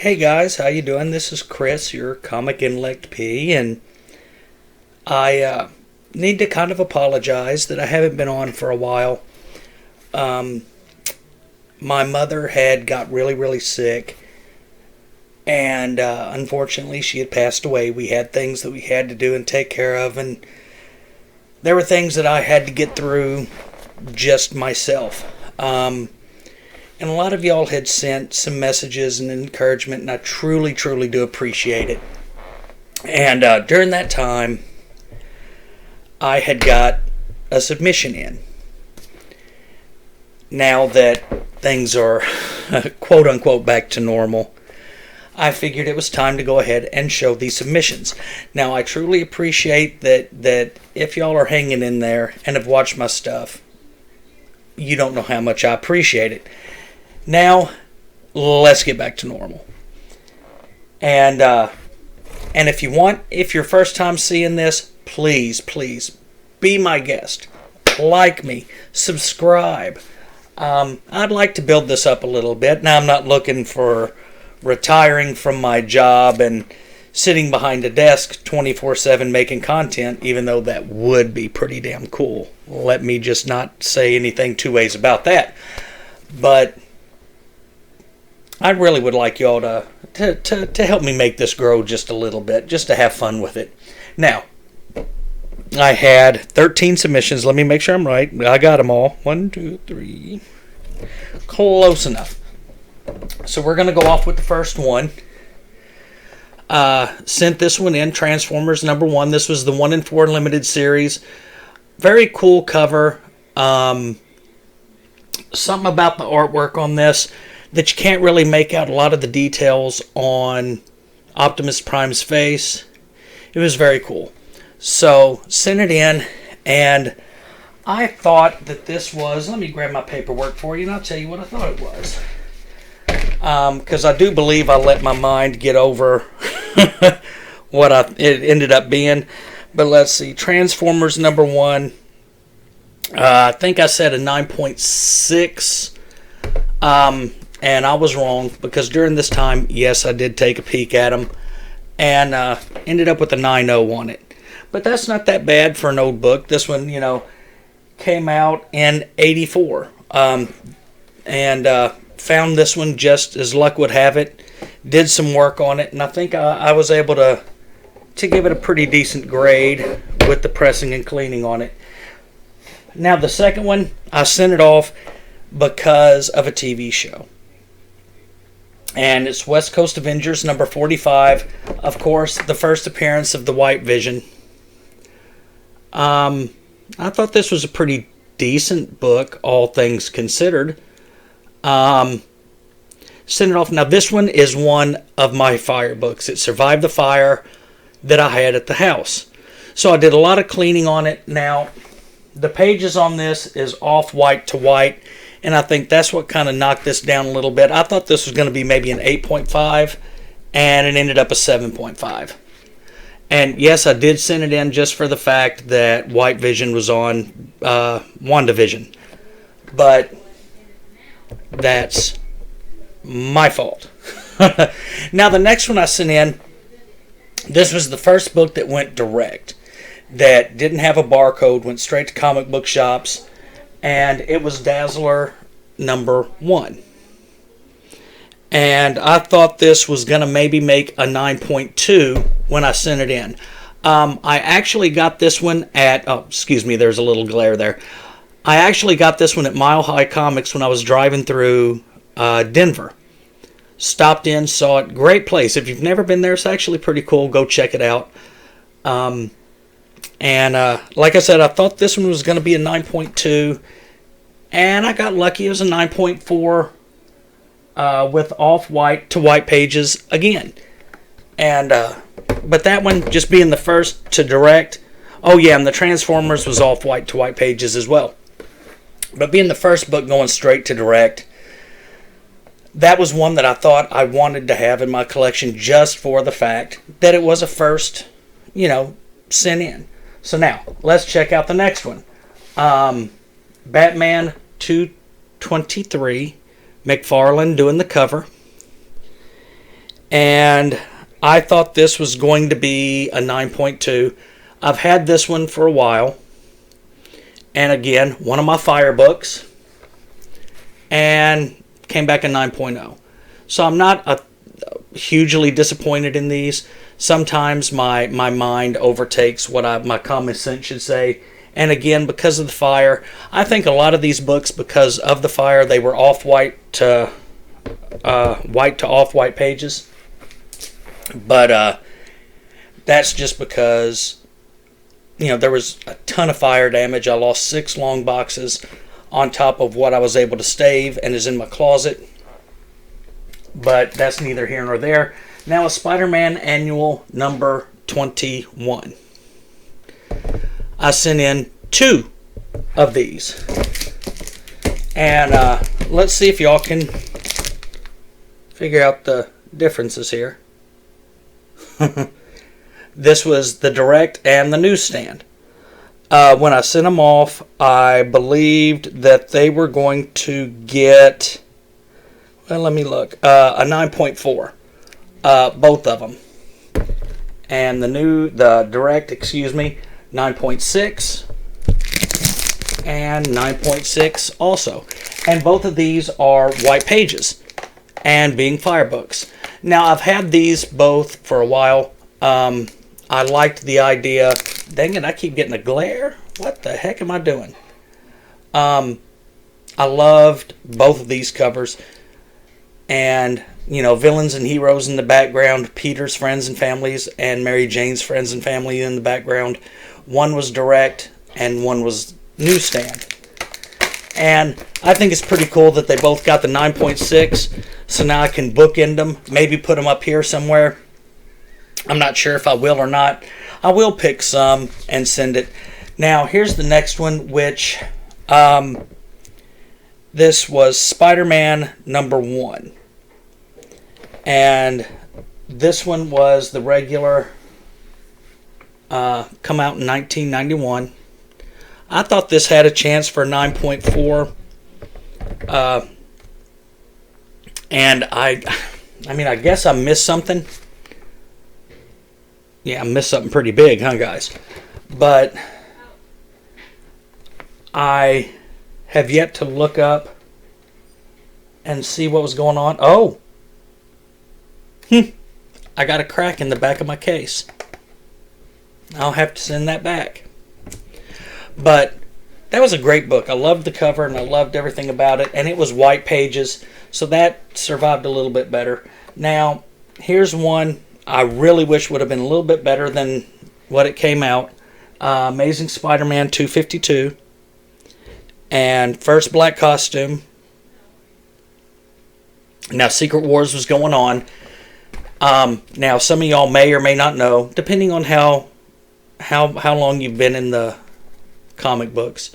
Hey guys, how you doing? This is Chris, your Comic Intellect P, and I need to kind of apologize that I haven't been on for a while. Um, my mother had got really sick, and unfortunately she had passed away. We had things that we had to do and take care of, and there were things that I had to get through just myself. And a lot of y'all had sent some messages and encouragement, and I truly do appreciate it. And during that time, I had got a submission in. Now that things are quote unquote back to normal, I figured it was time to go ahead and show these submissions. Now, I truly appreciate that if y'all are hanging in there and have watched my stuff, you don't know how much I appreciate it. Now, let's get back to normal. And if you want, if you're first time seeing this, please be my guest. Like me, subscribe. I'd like to build this up a little bit. Now, I'm not looking for retiring from my job and sitting behind a desk 24/7 making content, even though that would be pretty damn cool. Let me just not say anything two ways about that. But I really would like y'all to help me make this grow just a little bit, just to have fun with it. Now, I had 13 submissions. Let me make sure I'm right. I got them all. 1, 2, 3. Close enough. So we're going to go off with the first one. Sent this one in, Transformers Number One. This was the 1 in 4 limited series. Very cool cover. Something about the artwork on this that you can't really make out a lot of the details on Optimus Prime's face. It was very cool. So, sent it in, and I thought that this was... Let me grab my paperwork for you, and I'll tell you what I thought it was. Because I do believe I let my mind get over what it ended up being. But let's see. Transformers Number One. I think I said a 9.6. And I was wrong, because during this time, yes, I did take a peek at them, and ended up with a 9.0 on it. But that's not that bad for an old book. This one, came out in 84. And found this one just as luck would have it. Did some work on it, and I think I was able to give it a pretty decent grade with the pressing and cleaning on it. Now, the second one, I sent it off because of a TV show. And it's West Coast Avengers number 45. Of course, the first appearance of the White Vision. I thought this was a pretty decent book, all things considered. Send it off. Now, this one is one of my fire books. It survived the fire that I had at the house. So I did a lot of cleaning on it. Now, the pages on this is off-white to white. And I think that's what kind of knocked this down a little bit. I thought this was going to be maybe an 8.5, and it ended up a 7.5. And yes, I did send it in just for the fact that White Vision was on WandaVision. But that's my fault. Now, the next one I sent in, this was the first book that went direct, that didn't have a barcode, went straight to comic book shops. And it was Dazzler Number One. And I thought this was going to maybe make a 9.2 when I sent it in. I actually got this one at... Oh, excuse me, there's a little glare there. I actually got this one at Mile High Comics when I was driving through Denver. Stopped in, saw it. Great place. If you've never been there, it's actually pretty cool. Go check it out. And like I said, I thought this one was going to be a 9.2, and I got lucky. It was a 9.4 with off-white to white pages again. And but that one, just being the first to direct, oh yeah, and the Transformers was off-white to white pages as well. But being the first book going straight to direct, that was one that I thought I wanted to have in my collection just for the fact that it was a first, sent in. So now, let's check out the next one. Batman 223, McFarlane doing the cover. And I thought this was going to be a 9.2. I've had this one for a while. And again, one of my fire books. And came back a 9.0. So I'm not hugely disappointed in these. Sometimes my mind overtakes what my common sense should say. And again, because of the fire, I think a lot of these books, because of the fire, they were off-white to white to off-white pages. But that's just because, there was a ton of fire damage. I lost 6 long boxes on top of what I was able to stave and is in my closet. But that's neither here nor there. Now a Spider-Man Annual number 21. I sent in 2 of these. And let's see if y'all can figure out the differences here. This was the direct and the newsstand. When I sent them off, I believed that they were going to get, well, let me look, a 9.4. Both of them. And the direct, 9.6 and 9.6 also. And both of these are white pages and being fire books. Now, I've had these both for a while. I liked the idea. Dang it, I keep getting a glare. What the heck am I doing? I loved both of these covers. And, villains and heroes in the background, Peter's friends and families, and Mary Jane's friends and family in the background. One was direct, and one was newsstand. And I think it's pretty cool that they both got the 9.6, so now I can bookend them, maybe put them up here somewhere. I'm not sure if I will or not. I will pick some and send it. Now, here's the next one, which this was Spider-Man number 1. And this one was the regular, come out in 1991. I thought this had a chance for 9.4. And I guess I missed something. Yeah, I missed something pretty big, huh, guys? But I have yet to look up and see what was going on. Oh! I got a crack in the back of my case. I'll have to send that back. But that was a great book. I loved the cover and I loved everything about it. And it was white pages, so that survived a little bit better. Now, here's one I really wish would have been a little bit better than what it came out. Amazing Spider-Man 252. And first black costume. Now, Secret Wars was going on. Now, some of y'all may or may not know, depending on how long you've been in the comic books.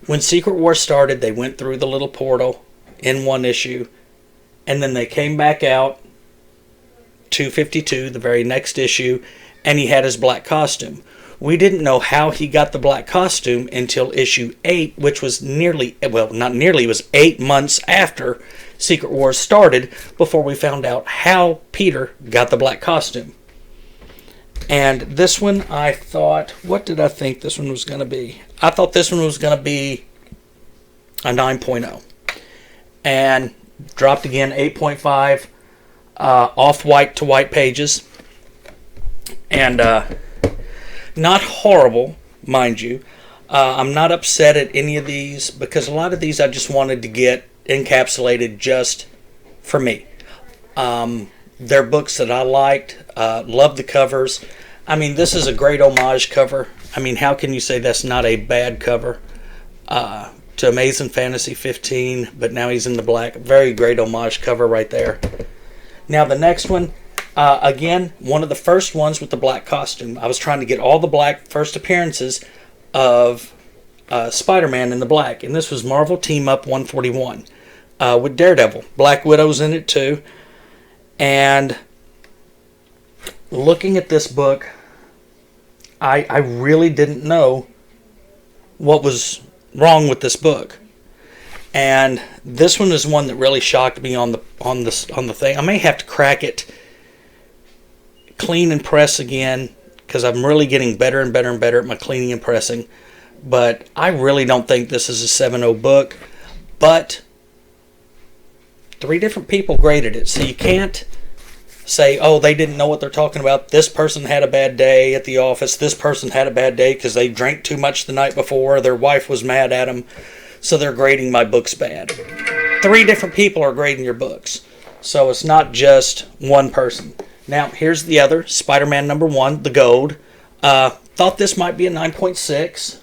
When Secret Wars started, they went through the little portal in one issue, and then they came back out, 252, the very next issue, and he had his black costume. We didn't know how he got the black costume until issue 8, which was it was 8 months after Secret Wars started before we found out how Peter got the black costume. And this one, I thought, what did I think this one was going to be? I thought this one was going to be a 9.0. And dropped again, 8.5, off-white to white pages. And not horrible, mind you. I'm not upset at any of these because a lot of these I just wanted to get encapsulated just for me. They're books that I liked, loved the covers. I mean, this is a great homage cover. I mean, how can you say that's not a bad cover to Amazing Fantasy 15, but now he's in the black. Very great homage cover right there. Now, the next one, again, one of the first ones with the black costume. I was trying to get all the black first appearances of Spider-Man in the black, and this was Marvel Team Up 141 with Daredevil. Black Widow's in it too. And looking at this book, I really didn't know what was wrong with this book. And this one is one that really shocked me on the thing. I may have to crack it clean and press again, because I'm really getting better and better and better at my cleaning and pressing. But I really don't think this is a 7.0 book. But 3 different people graded it, so you can't say, oh, they didn't know what they're talking about. This person had a bad day at the office. This person had a bad day because they drank too much the night before. Their wife was mad at them, so they're grading my books bad. 3 different people are grading your books, so it's not just one person. Now, here's the other, Spider-Man number 1, the gold. Thought this might be a 9.6,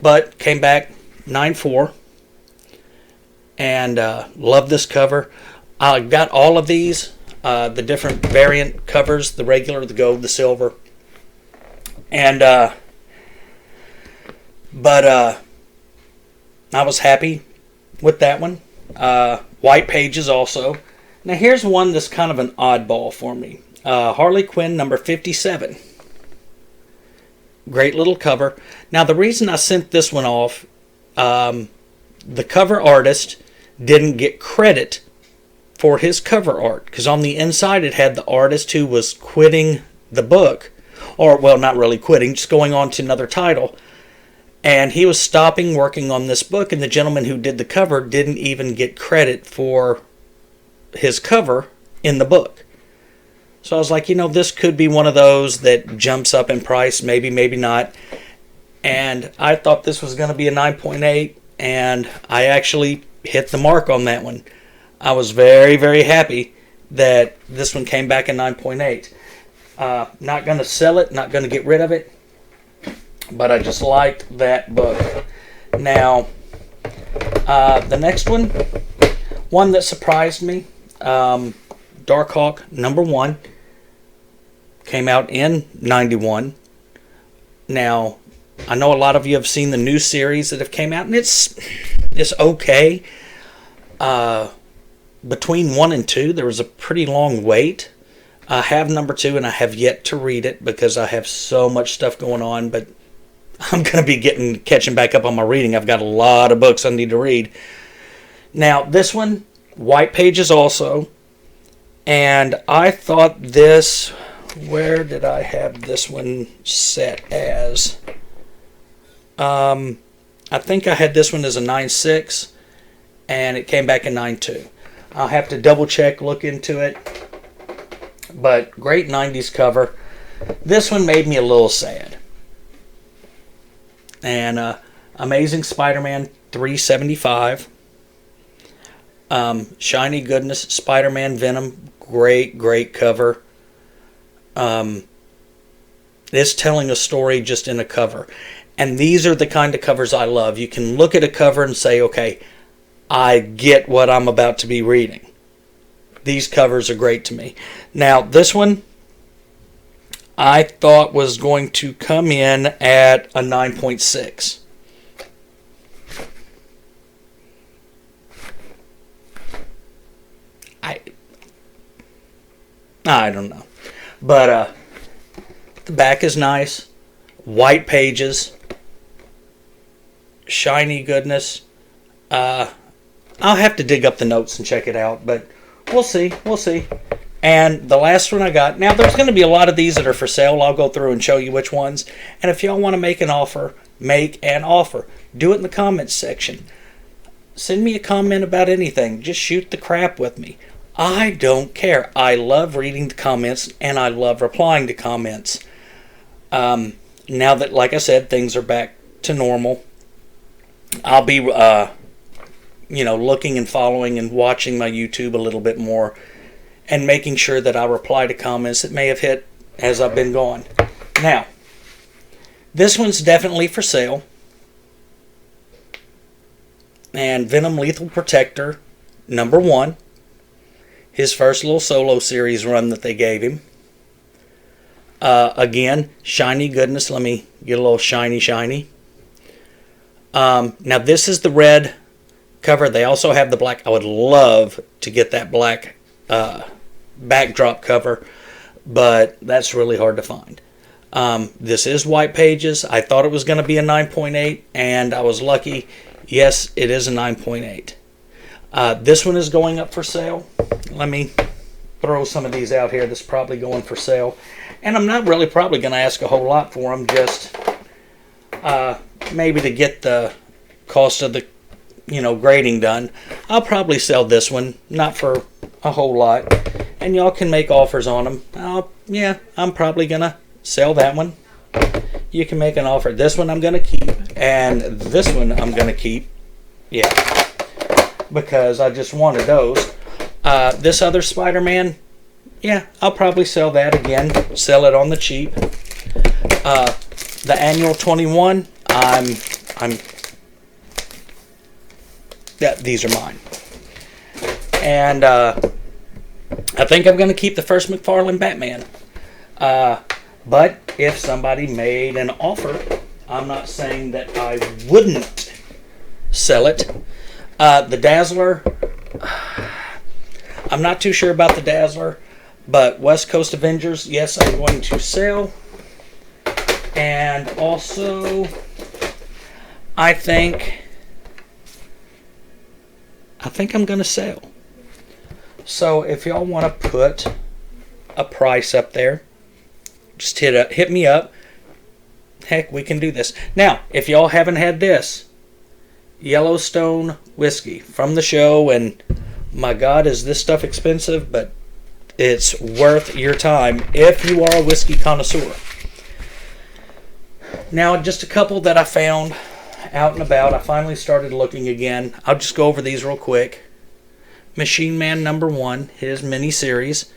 but came back 9.4. And love this cover. I got all of these, the different variant covers, the regular, the gold, the silver. And, but I was happy with that one. White pages also. Now here's one that's kind of an oddball for me. Harley Quinn number 57. Great little cover. Now the reason I sent this one off, the cover artist didn't get credit for his cover art, because on the inside it had the artist who was quitting the book, or, well, not really quitting, just going on to another title, and he was stopping working on this book, and the gentleman who did the cover didn't even get credit for his cover in the book. So I was like, this could be one of those that jumps up in price, maybe, maybe not. And I thought this was going to be a 9.8, and I actually hit the mark on that one. I was very, very happy that this one came back in 9.8. Not going to sell it, not going to get rid of it, but I just liked that book. Now, the next one that surprised me, Darkhawk Number One, came out in 91. Now, I know a lot of you have seen the new series that have came out, and it's okay. Between 1 and 2, there was a pretty long wait. I have number 2, and I have yet to read it because I have so much stuff going on, but I'm going to be catching back up on my reading. I've got a lot of books I need to read. Now, this one, white pages also, and I thought this, where did I have this one set as? I think I had this one as a 9.6, and it came back in 9.2. I'll have to double check, look into it, but great 90s cover. This one made me a little sad. And Amazing Spider-Man 375. Shiny Goodness Spider-Man Venom, great cover. It's telling a story just in a cover. And these are the kind of covers I love. You can look at a cover and say, okay, I get what I'm about to be reading. These covers are great to me. Now, this one I thought was going to come in at a 9.6. I don't know. But the back is nice. White pages. Shiny goodness. I'll have to dig up the notes and check it out, but we'll see. And the last one I got, now there's going to be a lot of these that are for sale. I'll go through and show you which ones. And if y'all want to make an offer. Do it in the comments section. Send me a comment about anything. Just shoot the crap with me. I don't care. I love reading the comments, and I love replying to comments. Now that, like I said, things are back to normal, I'll be looking and following and watching my YouTube a little bit more and making sure that I reply to comments that may have hit as I've been gone. Now, this one's definitely for sale. And Venom Lethal Protector Number One. His first little solo series run that they gave him. Again, shiny goodness. Let me get a little shiny. Now this is the red cover. They also have the black. I would love to get that black backdrop cover, but that's really hard to find. This is white pages. I thought it was going to be a 9.8, and I was lucky. Yes, it is a 9.8. This one is going up for sale. Let me throw some of these out here that's probably going for sale. And I'm not really probably going to ask a whole lot for them, just maybe to get the cost of the, grading done. I'll probably sell this one, not for a whole lot. And y'all can make offers on them. I'm probably going to sell that one. You can make an offer. This one I'm going to keep, and this one I'm going to keep. Yeah, because I just wanted those. This other Spider-Man, yeah, I'll probably sell that again. Sell it on the cheap. The Annual 21, these are mine. And I think I'm going to keep the first McFarlane Batman. But if somebody made an offer, I'm not saying that I wouldn't sell it. The Dazzler, I'm not too sure about the Dazzler, but West Coast Avengers, yes, I'm going to sell. And also, I think I'm going to sell. So if y'all want to put a price up there, just hit me up. Heck, we can do this. Now, if y'all haven't had this Yellowstone whiskey from the show, and my God, is this stuff expensive, but it's worth your time if you are a whiskey connoisseur. Now, just a couple that I found out and about. I finally started looking again. I'll just go over these real quick. Machine Man number 1, his mini-series.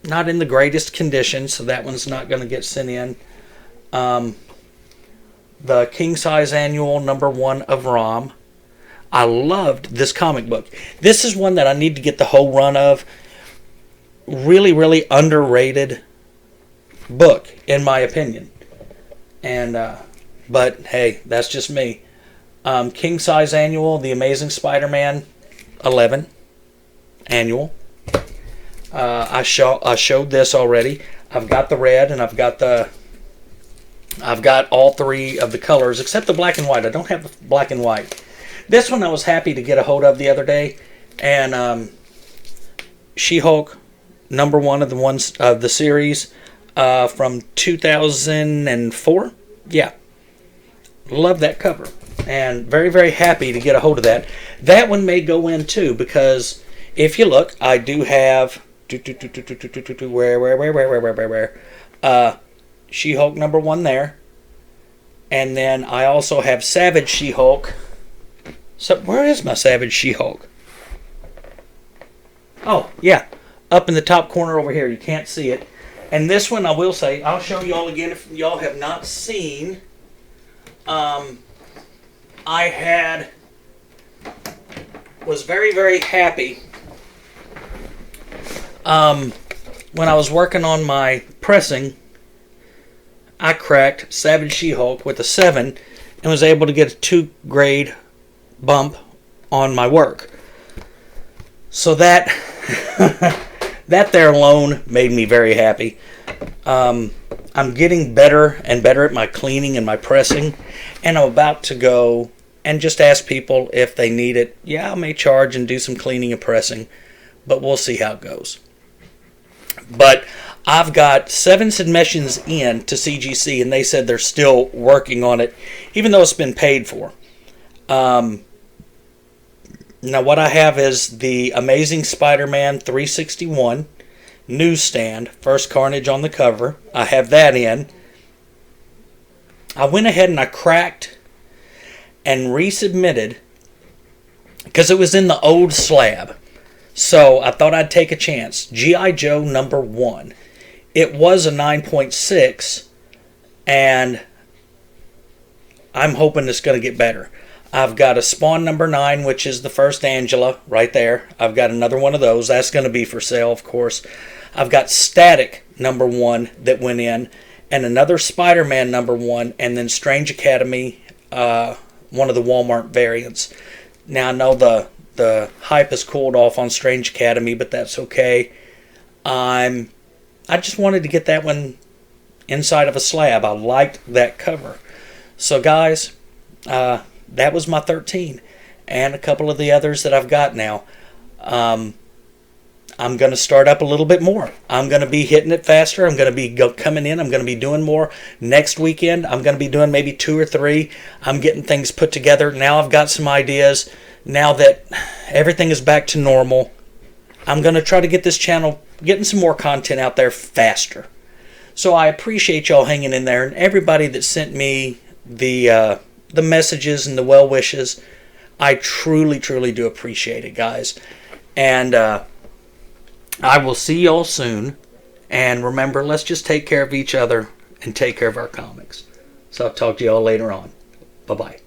Not in the greatest condition, so that one's not going to get sent in. The King Size Annual number 1 of ROM. I loved this comic book. This is one that I need to get the whole run of. Really, really underrated book, in my opinion. And but hey, that's just me. King Size Annual, The Amazing Spider-Man 11 Annual. I showed this already. I've got the red, and I've got all 3 of the colors except the black and white. I don't have the black and white. This one I was happy to get a hold of the other day, and She-Hulk number 1 of the ones of the series from 2004. Yeah, love that cover, and very, very happy to get a hold of that. That one may go in too, because if you look, I do have She-Hulk number 1 there, and then I also have Savage She-Hulk. So where is my Savage She-Hulk? Oh yeah, up in the top corner over here. You can't see it. And this one, I will say, I'll show y'all again if y'all have not seen. I was very, very happy when I was working on my pressing. I cracked Savage She-Hulk with a 7 and was able to get a 2 grade bump on my work. So that that there alone made me very happy. I'm getting better and better at my cleaning and my pressing, and I'm about to go and just ask people if they need it. Yeah, I may charge and do some cleaning and pressing, but we'll see how it goes. But I've got 7 submissions in to CGC, and they said they're still working on it, even though it's been paid for. Now what I have is the Amazing Spider-Man 361 Newsstand, first Carnage on the cover. I have that in. I went ahead and I cracked and resubmitted because it was in the old slab. So I thought I'd take a chance. G.I. Joe number 1. It was a 9.6, and I'm hoping it's going to get better. I've got a Spawn number 9, which is the first Angela right there. I've got another one of those. That's going to be for sale, of course. I've got Static number 1 that went in, and another Spider-Man number 1, and then Strange Academy, one of the Walmart variants. Now I know the hype has cooled off on Strange Academy, but that's okay. I just wanted to get that one inside of a slab. I liked that cover. So guys, that was my 13, and a couple of the others that I've got now. I'm going to start up a little bit more. I'm going to be hitting it faster. I'm going to be coming in. I'm going to be doing more. Next weekend, I'm going to be doing maybe 2 or 3. I'm getting things put together. Now I've got some ideas. Now that everything is back to normal, I'm going to try to get this channel, getting some more content out there faster. So I appreciate y'all hanging in there, and everybody that sent me the messages and the well wishes. I truly, truly do appreciate it, guys. And I will see y'all soon. And remember, let's just take care of each other and take care of our comics. So I'll talk to y'all later on. Bye-bye.